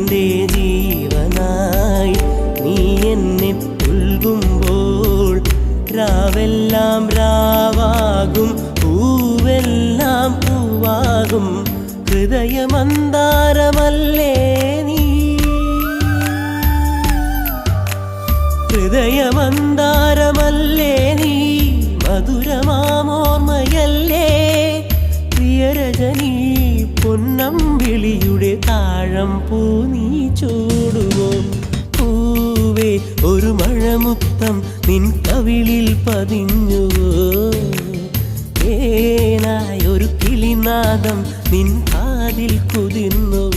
എൻ്റെ ജീവനായി നീ എന്നെ പുൽകുമ്പോൾ രാവെല്ലാം രാവാകും പൂവെല്ലാം പൂവാകും ഹൃദയമന്താരമല്ലേ നീ ഹൃദയമന്താരമല്ലേ നീ മധുരമാമോർമ്മയല്ലേ പ്രിയരജനീ പൊന്നമ്പിളിയുടെ താഴം പൂ നീ ചൂടുവോ പൂവേ ഒരു മഴമുത്തം നിൻ കവിളിൽ പതിഞ്ഞുവോ തേനായൊരു കിളിനാദം നിൻ കാതിൽ കുതിർന്നുവോ